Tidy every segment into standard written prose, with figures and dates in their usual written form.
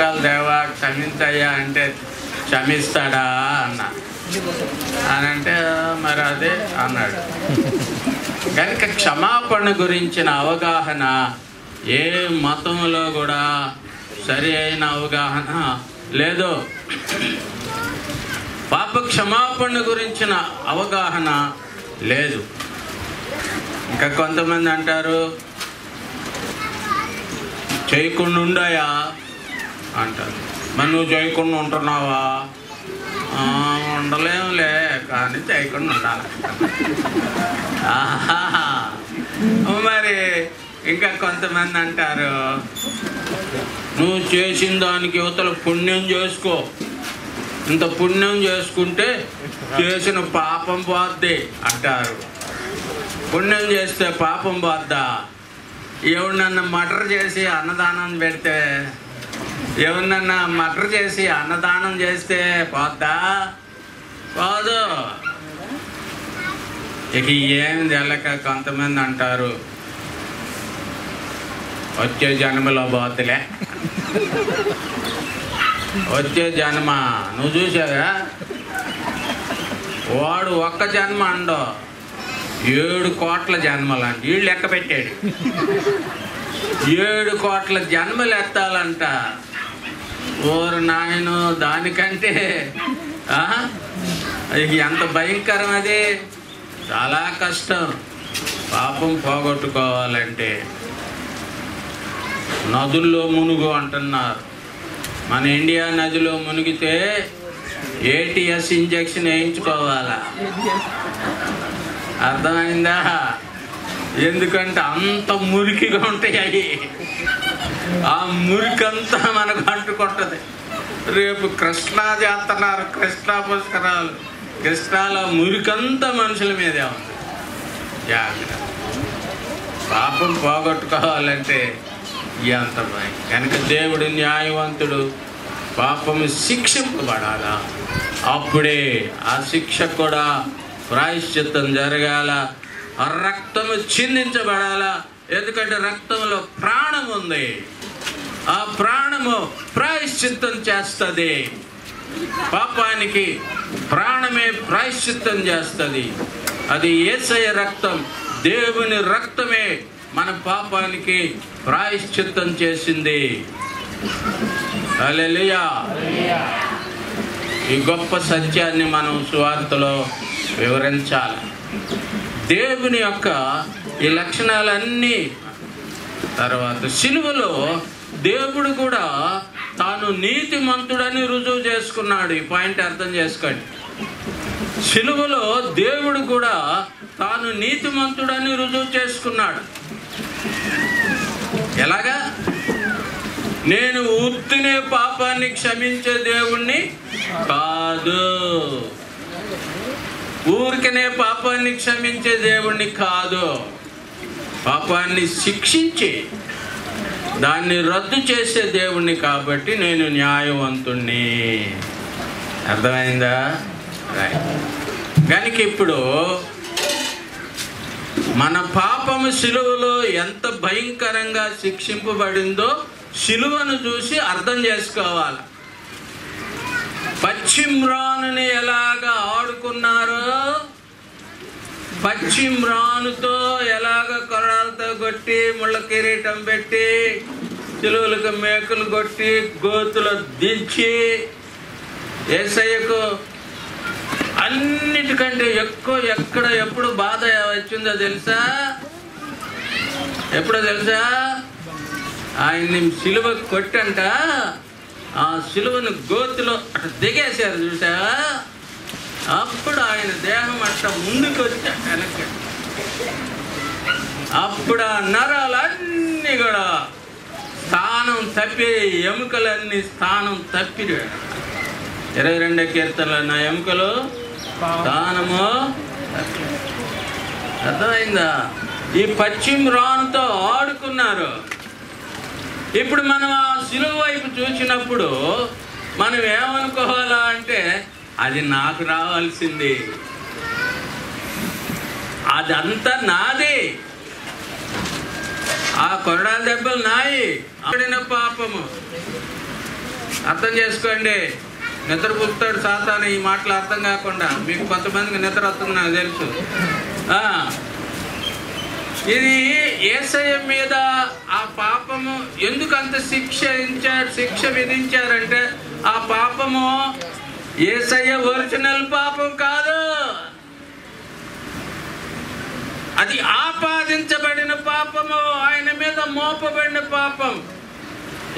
దేవా క్షమించయ్యా అంటే క్షమిస్తాడా అన్నా అని అంటే మరి అదే అన్నాడు. కనుక క్షమాపణ గురించిన అవగాహన ఏ మతంలో కూడా సరి అయిన అవగాహన లేదు. పాప క్షమాపణ గురించిన అవగాహన లేదు. ఇంకా కొంతమంది అంటారు చేయకుండా ఉండయా అంటారు. మరి నువ్వు చేయకుండా ఉంటున్నావా? ఉండలేములే కానీ చేయకుండా ఉండాలి. మరి ఇంకా కొంతమంది అంటారు నువ్వు చేసిన దానికి యువతల పుణ్యం చేసుకో, ఇంత పుణ్యం చేసుకుంటే చేసిన పాపం పోద్ది అంటారు. పుణ్యం చేస్తే పాపం పోద్దా? ఎవరినన్నా మర్డర్ చేసి అన్నదానం పెడితే, ఎవరినన్నా మర్డర్ చేసి అన్నదానం చేస్తే పోద్దా? పోదు. ఇక ఏం తెలక కొంతమంది అంటారు వచ్చే జన్మలో పోతులే. వచ్చే జన్మ నువ్వు చూసావా? వాడు ఒక్క జన్మ అండో 7 కోట్ల జన్మలు అంట. వీళ్ళు లెక్క పెట్టాడు 7 కోట్ల జన్మలు ఎత్తాలంట. ఓరు నాయను, దానికంటే ఎంత భయంకరం అది. చాలా కష్టం పాపం పోగొట్టుకోవాలంటే. నదుల్లో మునుగు అంటున్నారు. మన ఇండియా నదిలో మునిగితే ATS ఇంజెక్షన్ వేయించుకోవాలా? అర్థమైందా? ఎందుకంటే అంత మురికిగా ఉంటాయి అవి. ఆ మురికంతా మనకు అంటుకుంటుంది. రేపు కృష్ణా చేస్తున్నారు, కృష్ణా పుష్కరాలు. కృష్ణాలో మురికంతా మనుషుల మీదే ఉంది. జాగ్రత్త. పాపం పోగొట్టుకోవాలంటే ఎంత భయం. కనుక దేవుడు న్యాయవంతుడు. పాపము శిక్షింపబడాలా, అప్పుడే ఆ శిక్ష కూడా ప్రాయశ్చిత్తం జరగాల, రక్తము చిందించబడాలా. ఎందుకంటే రక్తంలో ప్రాణం ఉంది. ఆ ప్రాణము ప్రాయశ్చిత్తం చేస్తుంది. పాపానికి ప్రాణమే ప్రాయశ్చిత్తం చేస్తుంది. అది యేసయ్య రక్తం, దేవుని రక్తమే మన పాపానికి ప్రాయశ్చిత్తం చేసింది. హల్లెలూయా. ఈ గొప్ప సత్యాన్ని మనం సువార్తలో వివరించాలి. దేవుని యొక్క ఈ లక్షణాలన్నీ తర్వాత సిలువలో దేవుడు కూడా తాను నీతిమంతుడని రుజువు చేసుకున్నాడు. ఈ పాయింట్ అర్థం చేసుకోండి. సిలువలో దేవుడు కూడా తాను నీతిమంతుడని రుజువు చేసుకున్నాడు. ఎలాగా? నేను ఉత్తినే పాపాన్ని క్షమించే దేవుణ్ణి కాదు, ఊరికనే పాపాన్ని క్షమించే దేవుణ్ణి కాదు, పాపాన్ని శిక్షించి దాన్ని రద్దు చేసే దేవుణ్ణి. కాబట్టి నేను న్యాయవంతుణ్ణి. అర్థమైందా? కనుక ఇప్పుడు మన పాపము సిలువలో ఎంత భయంకరంగా శిక్షింపబడిందో సిలువను చూసి అర్థం చేసుకోవాలి. పశ్చిమ్రానుని ఎలాగ ఆడుకున్నారో, పశ్చిమ్రానుతో ఎలాగ కొరడాలతో కొట్టి, ముళ్ళ కిరీటం పెట్టి, సిలువలకు మేకులు కొట్టి, గోతులో దించి, యేసయ్యకు అన్నిటికంటే ఎక్కువ ఎప్పుడు బాధ వచ్చిందో తెలుసా? ఎప్పుడో తెలుసా? ఆయన్ని సిలువ కొట్టంట, ఆ సిలువను గోతులో అటు దిగేశారు చూసా. అప్పుడు ఆయన దేహం అట్ట ముందుకు వచ్చా వెనక్కి. అప్పుడు ఆ నరాలన్నీ కూడా స్థానం తప్పి, ఎముకలన్నీ స్థానం తప్పి. 22వ కీర్తనలో నా ఎముకలు స్థానము. అర్థమైందా? ఈ పశ్చిమ్రానుతో ఆడుకున్నారు. ఇప్పుడు మనం ఆ సిలువ వైపు చూసినప్పుడు మనం ఏమనుకోవాలా అంటే అది నాకు రావాల్సింది, అదంతా నాది. ఆ కొరడాల దెబ్బలు నాయి, ఆడిన పాపము అర్థం చేసుకోండి. నిద్రపుస్తాడు సాతాను ఈ మాటలు అర్థం కాకుండా. మీకు కొంతమందికి నిద్ర వస్తుంది నాకు తెలుసు. ఇది యేసయ్య మీద ఆ పాపము ఎందుకు అంత శిక్ష విధించారంటే ఆ పాపము యేసయ్య ఒరిజినల్ పాపం కాదు, అది ఆపాదించబడిన పాపము, ఆయన మీద మోపబడిన పాపం.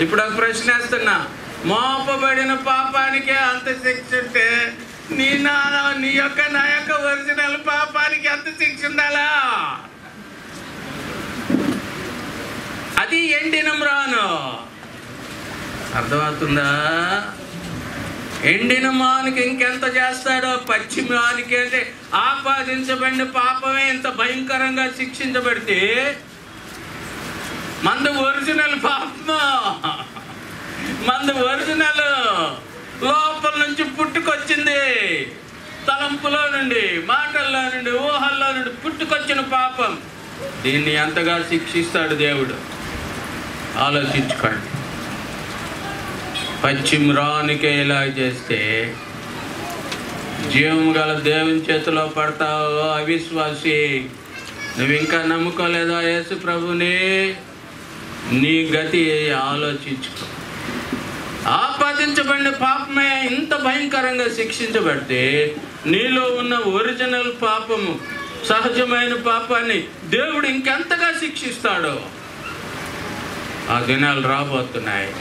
ఇప్పుడు ఒక ప్రశ్న వేస్తున్నా, మోపబడిన పాపానికే అంత శిక్ష ఉంటే నా యొక్క ఒరిజినల్ పాపానికి ఎంత శిక్ష ఉండాలా? అది ఎండిన మ్రాను. అర్థమవుతుందా? ఎండిన మానికి ఇంకెంత చేస్తాడో పచ్చి మ్రానికి అంటే ఆపాదించబడిన పాపమే ఇంత భయంకరంగా శిక్షించబడితే మంది ఒరిజినల్ పాపము, మంది ఒరిజినల్ లోపల నుంచి పుట్టుకొచ్చింది, తలంపులో నుండి, మాటల్లో నుండి, ఊహల్లో నుండి పుట్టుకొచ్చిన పాపం. దీన్ని ఎంతగా శిక్షిస్తాడు దేవుడు ఆలోచించుకోండి. పశ్చిమరానికే ఇలా చేస్తే జీవం గల దేవుని చేతిలో పడతావు అవిశ్వాసి. నువ్వు ఇంకా నమ్ముకోలేదా యేసు ప్రభుని? నీ గతి ఆలోచించుకో. ఆపాదించబడిన పాపమే ఇంత భయంకరంగా శిక్షించబడితే నీలో ఉన్న ఒరిజినల్ పాపము, సహజమైన పాపాన్ని దేవుడు ఇంకెంతగా శిక్షిస్తాడో. ఆ దినాలు రాబోతున్నాయి.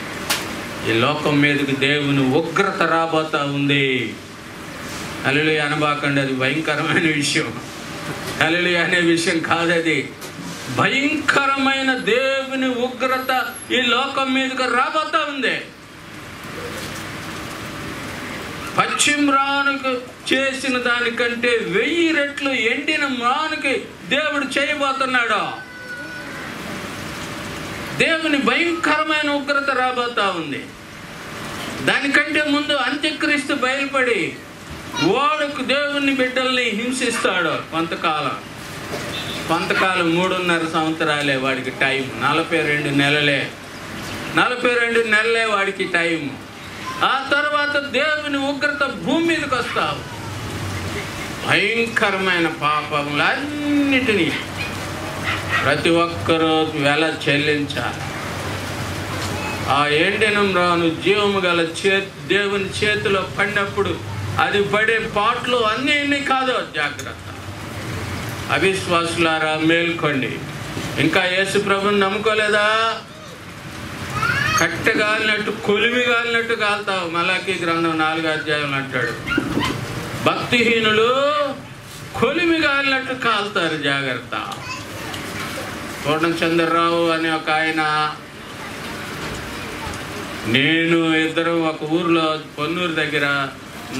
ఈ లోకం మీదకి దేవుని ఉగ్రత రాబోతా ఉంది. హల్లెలూయా అనబాకండి, అది భయంకరమైన విషయం. హల్లెలూయా అనే విషయం కాదది. భయంకరమైన దేవుని ఉగ్రత ఈ లోకం మీదకి రాబోతా ఉంది. పశ్చిమరానికి చేసిన దానికంటే 1000 రెట్లు ఎండిన మ్రానికి దేవుడు చేయబోతున్నాడు. దేవుని భయంకరమైన ఉగ్రత రాబోతా ఉంది. దానికంటే ముందు అంత్యక్రీస్తు బయలుపడి వాడుకు దేవుని బిడ్డల్ని హింసిస్తాడు. కొంతకాలం 3.5 సంవత్సరాలే వాడికి టైం. 42 నెలలే 42 నెలలే వాడికి టైం. ఆ తర్వాత దేవుని ఉగ్రత భూమి మీదకి వస్తావు. భయంకరమైన పాపములన్నిటినీ ప్రతి ఒక్కరూ వెల చెల్లించాలి. ఆ ఎండిన మ్రాను జీవము గల దేవుని చేతిలో పడినప్పుడు అది పడే పాటలు అన్నీ కాదు. జాగ్రత్త అవిశ్వాసులారా, మేల్కోండి. ఇంకా యేసు ప్రభుని నమ్ముకోలేదా? కట్టె కాలినట్టు, కొలిమి కాలినట్టు కాలుతావు. మలాకీ గ్రంథం 4వ అధ్యాయంలో అంటాడు, భక్తిహీనులు కొలిమి కాలినట్టు కాలుతారు. జాగ్రత్త. పూర్ణచంద్రరావు అనే ఒక ఆయన, నేను ఇద్దరం ఒక ఊర్లో పొన్నూరు దగ్గర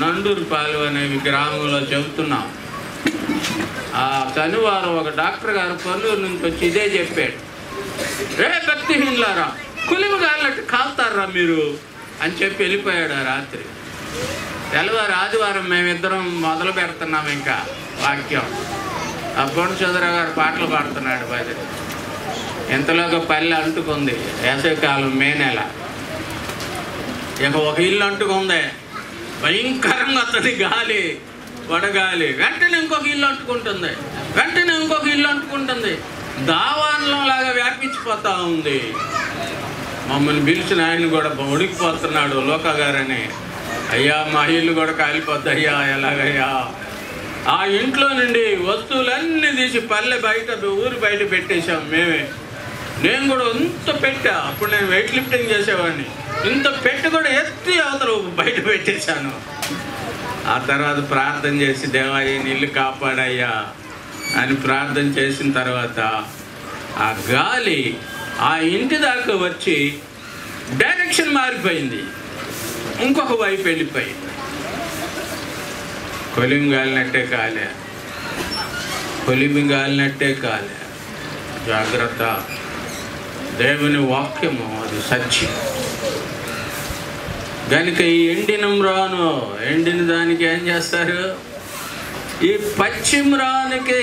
నండూరుపాలు అనే గ్రామంలో చెబుతున్నాం. ఆ శనివారం ఒక డాక్టర్ గారు పొన్నూరు నుంచి వచ్చి ఇదే చెప్పాడు, రే భక్తిహీనులారా, కులిమి కాలినట్టు కాలుతారా మీరు అని చెప్పి వెళ్ళిపోయాడు. ఆ రాత్రి తెల్లవారు ఆదివారం మేమిద్దరం మొదలు పెడుతున్నాం ఇంకా వాక్యం. ఆ పూర్ణచంద్రరావు గారు పాటలు పాడుతున్నాడు. భజన ఎంతలోగా పల్లె అంటుకుంది. వేసవికాలం మే నెల. ఇక ఒక ఇల్లు అంటుకుంది. భయంకరంగా వస్తుంది గాలి, వడగాలి. వెంటనే ఇంకొక ఇల్లు అంటుకుంటుంది, వెంటనే ఇంకొక ఇల్లు అంటుకుంటుంది. దావాన్లో లాగా వ్యాపించిపోతా ఉంది. మమ్మల్ని పిలిచిన ఆయన కూడా ఉడికిపోతున్నాడు, లోకా గారని. అయ్యా మా ఇల్లు కూడా కాలిపోద్ది అయ్యా, ఎలాగయ్యా? ఆ ఇంట్లో నుండి వస్తువులన్నీ తీసి పల్లె బయట, ఊరి బయట పెట్టేశాం మేమే. నేను కూడా ఇంత పెట్టా, అప్పుడు నేను వెయిట్ లిఫ్టింగ్ చేసేవాడిని. ఇంత పెట్టి కూడా ఎత్తి అవతల బయట పెట్టేశాను. ఆ తర్వాత ప్రార్థన చేసి, దేవా ఈ ఇల్లు కాపాడయ్యా అని ప్రార్థన చేసిన తర్వాత ఆ గాలి ఆ ఇంటి దాకా వచ్చి డైరెక్షన్ మారిపోయింది, ఇంకొక వైపు వెళ్ళిపోయింది. కొలిమి గాలినట్టే కాలే, కొలిమి గాలినట్టే కాలే. జాగ్రత్త. దేవుని వాక్యము అది సత్యం. కనుక ఈ ఎండిన మ్రాను, ఎండిన దానికి ఏం చేస్తారు? ఈ పశ్చిమరానికి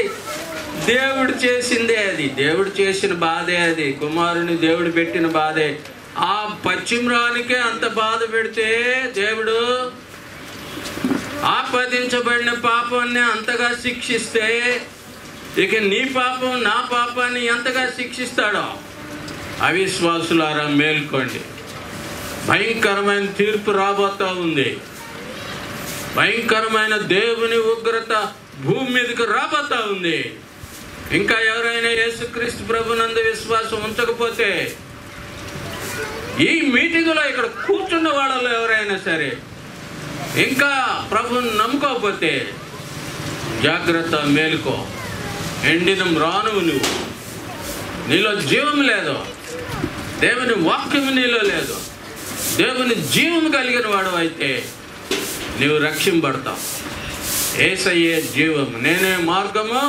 దేవుడు చేసిందే అది, దేవుడు చేసిన బాధే అది, కుమారుని దేవుడు పెట్టిన బాధే. ఆ పశ్చిమరానికే అంత బాధ పెడితే దేవుడు ఆపాదించబడిన పాపాన్ని అంతగా శిక్షిస్తే ఇక నీ పాపం నా పాపాన్ని ఎంతగా శిక్షిస్తాడో. అవిశ్వాసులారా మేల్కోండి, భయంకరమైన తీర్పు రాబోతా ఉంది. భయంకరమైన దేవుని ఉగ్రత భూమి మీదకి రాబోతా ఉంది. ఇంకా ఎవరైనా యేసుక్రీస్తు ప్రభునందు విశ్వాసం ఉంచకపోతే, ఈ మీటింగ్లో ఇక్కడ కూర్చున్న వాళ్ళలో ఎవరైనా సరే ఇంకా ప్రభుని నమ్ముకోకపోతే జాగ్రత్త, మేలుకో. ఎండిన మ్రానువు నువ్వు, నీలో జీవం లేదు, దేవుని వాక్యం నీలో లేదు. దేవుని జీవం కలిగిన వాడు అయితే నీవు రక్షింపబడతావు. యేసయ్యే జీవం, నేనే మార్గము,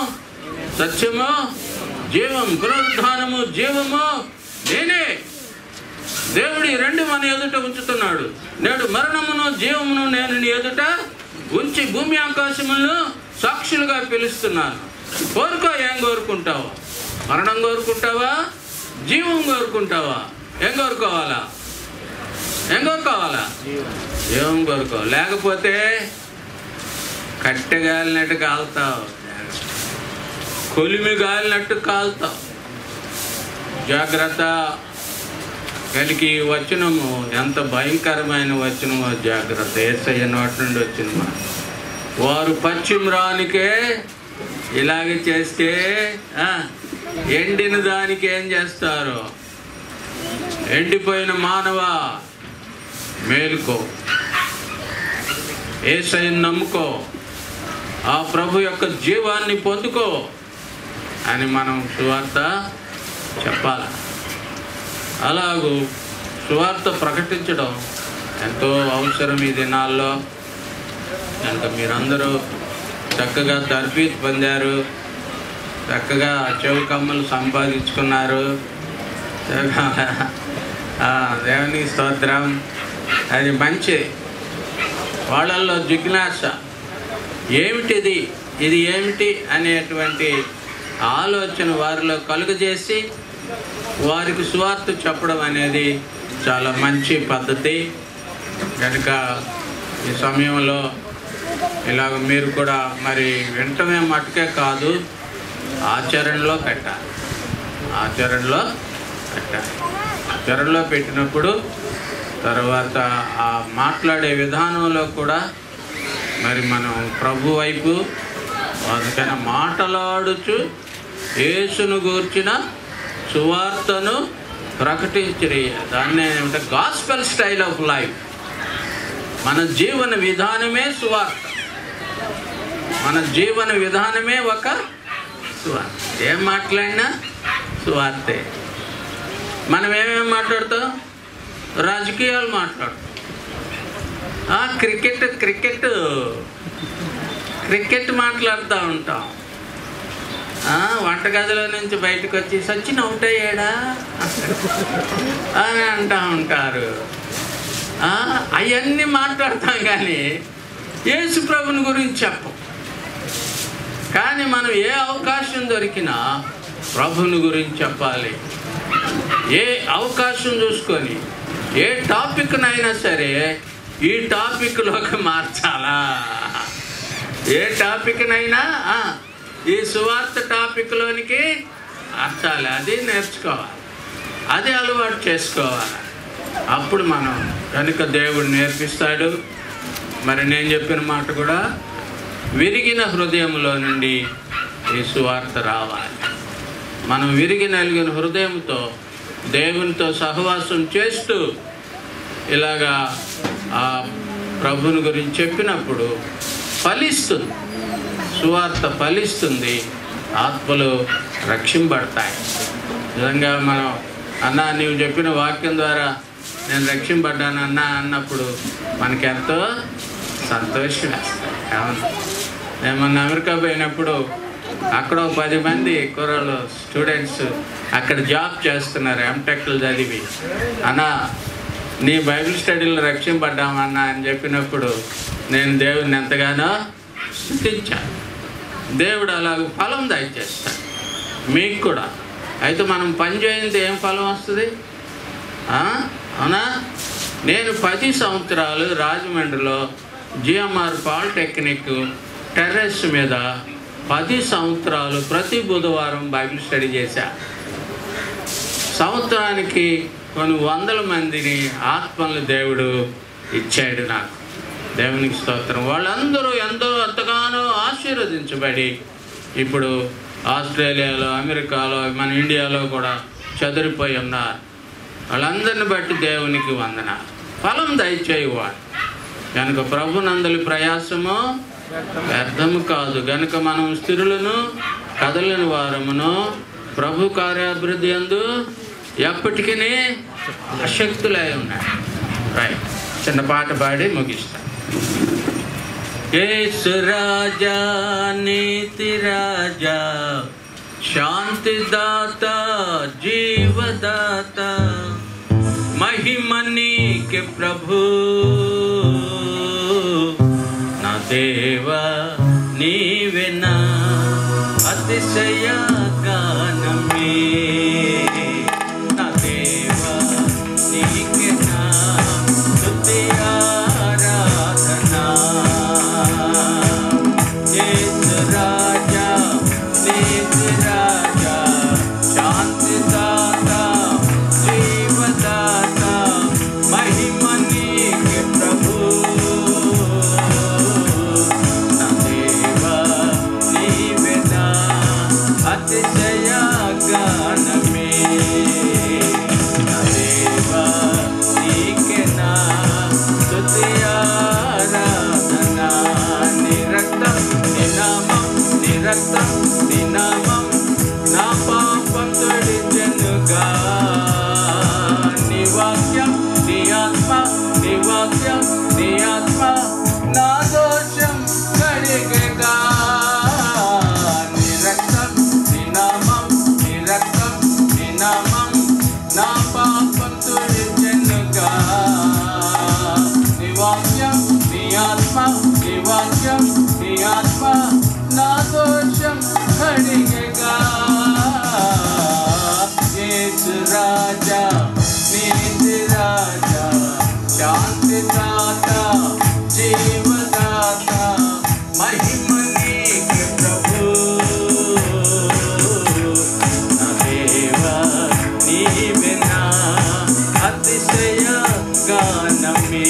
సత్యము, జీవం, పునరుద్ధానము, జీవము నేనే. దేవుడి రెండు మన ఎదుట ఉంచుతున్నాడు. నేడు మరణమును జీవమును నేను నీ ఎదుట ఉంచి భూమి ఆకాశములను సాక్షులుగా పిలుస్తున్నాను. కోరుకో, ఏం కోరుకుంటావా? మరణం కోరుకుంటావా? జీవం కోరుకుంటావా? ఏం కోరుకోవాలా? జీవం కోరుకో. లేకపోతే కట్టె గాలినట్టు కాలుతావు, కొలిమి గాలినట్టు కాలుతావు. జాగ్రత్త. కనుక ఈ వచనము ఎంత భయంకరమైన వచనమో జాగ్రత్త. యేసయ్య నోటి నుండి వచ్చిన వారు పశ్చిమరానికే ఇలాగే చేస్తే ఎండిన దానికి ఏం చేస్తారు? ఎండిపోయిన మానవ మేలుకో, యేసయ్యను నమ్ముకో, ఆ ప్రభు యొక్క జీవాన్ని పొందుకో అని మనం సువార్త చెప్పాలి. అలాగూ సువార్త ప్రకటించడం ఎంతో అవసరం ఈ దినాల్లో. కనుక మీరందరూ చక్కగా తర్ఫీదు పొందారు, చక్కగా చెవి కమ్మలు సంపాదించుకున్నారు. దేవుని స్తోత్రం. అది మంచి. వాళ్ళల్లో జిజ్ఞాస ఏమిటిది, ఇది ఏమిటి అనేటువంటి ఆలోచన వారిలో కలుగజేసి వారికి సువార్త చెప్పడం అనేది చాలా మంచి పద్ధతి. కనుక ఈ సమయంలో ఇలాగ మీరు కూడా మరి వింటమే మటుకే కాదు, ఆచరణలో పెట్టాలి. ఆచరణలో పెట్టినప్పుడు తర్వాత ఆ మాట్లాడే విధానంలో కూడా మరి మనం ప్రభు వైపు అందుకని మాట్లాడుచు యేసును గూర్చిన సువార్తను ప్రకటించే దాన్ని ఏమంటే గాస్పెల్ స్టైల్ ఆఫ్ లైఫ్. మన జీవన విధానమే సువార్త, మన జీవన విధానమే ఒక సువార్త. ఏం మాట్లాడినా సువార్తే. మనం ఏమేమి మాట్లాడతాం? రాజకీయాలు మాట్లాడతాం, క్రికెట్ మాట్లాడుతూ ఉంటాం. వంటగదిలో నుంచి బయటకు వచ్చి సచిన్ అవుట్ అయ్యాడా అని అంటూ ఉంటారు. అవన్నీ మాట్లాడతాం కానీ యేసు ప్రభుని గురించి చెప్పం. కానీ మనం ఏ అవకాశం దొరికినా ప్రభుని గురించి చెప్పాలి. ఏ అవకాశం చూసుకొని ఏ టాపిక్నైనా సరే ఈ టాపిక్లోకి మార్చాలా. ఏ టాపిక్నైనా ఈ సువార్త టాపిక్లోనికి మార్చాలి. అది నేర్చుకోవాలి, అది అలవాటు చేసుకోవాలి. అప్పుడు మనం కనుక దేవుడు నేర్పిస్తాడు. మరి నేను చెప్పిన మాట కూడా విరిగిన హృదయంలో నుండి ఈ సువార్త రావాలి. మనం విరిగి నలిగిన హృదయంతో దేవునితో సహవాసం చేస్తూ ఇలాగా ఆ ప్రభుని గురించి చెప్పినప్పుడు ఫలిస్తుంది, సువార్త ఫలిస్తుంది, ఆత్మలు రక్షింపబడతాయి. నిజంగా మనం అన్నా నీవు చెప్పిన వాక్యం ద్వారా నేను రక్షింపడ్డాను అన్నా అన్నప్పుడు మనకెంతో సంతోషం వేస్తాయి. అవును, నేను మొన్న అమెరికా పోయినప్పుడు అక్కడ 10 మంది కుర్రాళ్ళు స్టూడెంట్స్ అక్కడ జాబ్ చేస్తున్నారు, ఎంటెక్లు చదివి. అన్నా నీ బైబిల్ స్టడీలో రక్షింపడ్డామన్నా అని చెప్పినప్పుడు నేను దేవుడిని ఎంతగానో స్తుతించాను. దేవుడు అలాగ ఫలం దయచేస్తాడు మీకు కూడా. అయితే మనం పని చేయండి ఏం ఫలం వస్తుంది? అవునా? నేను 10 సంవత్సరాలు రాజమండ్రిలో జిఎంఆర్ పాలిటెక్నిక్ టెర్రస్ మీద 10 సంవత్సరాలు ప్రతి బుధవారం బైబిల్ స్టడీ చేశా. సంవత్సరానికి కొన్ని వందల మందిని ఆత్మలు దేవుడు ఇచ్చాడు నాకు. దేవునికి స్తోత్రం. వాళ్ళందరూ ఎంతగానో ఆశీర్వదించబడి ఇప్పుడు ఆస్ట్రేలియాలో, అమెరికాలో, మన ఇండియాలో కూడా చెదిరిపోయి ఉన్నారు. వాళ్ళందరిని బట్టి దేవునికి వందనాలు. ఫలం దయచేయువాడు కనుక ప్రభునందలి ప్రయాసము వ్యర్థము కాదు. గనుక మనం స్థిరులను కదలని వారమును ప్రభు కార్యాభివృద్ధి యందు ఎప్పటికీ అశక్తులై ఉన్నాయి. రైట్, చిన్న పాట పాడి ముగిస్తాం. యేసు రాజా, నీతి రాజా, శాంతిదాత, జీవదాత, మహిమ నీకే ప్రభు, నా దేవా నీవే నా అతిశయ గానమే, నా దేవా నీకే నా స్తుతి ఆరాధనా. యేసు రాజా, నీతి రాజా, శాంతిదాత, జీవదాత, మహిమ నీకే ప్రభు, నా దేవా నీవే నా అతిశయ గానమే, నా దేవా నీకే నా స్తుతి ఆరాధనా. నిరక్తం నినామం, నిరక్తం నినామం, నా పాపం తొడిచెనుగా. నీ వాక్యం, నీ ఆత్మ, నీ వాక్యం, నీ ఆత్మ, నా దోషం కడిగగా. నిరక్తం నినామం, నిరక్తం నినామం, నా పాపం తొడిచెనుగా. నీ వాక్యం, నీ ఆత్మ, నీ వాక్యం, నీ ఆత్మ, నా దోషం కడిగగా. యేసు రాజా, నీతి రాజా, శాంతిదాత, జీవదాత, మహిమ నీకే ప్రభు, నా దేవా నీవే నా అతిశయ గానమే.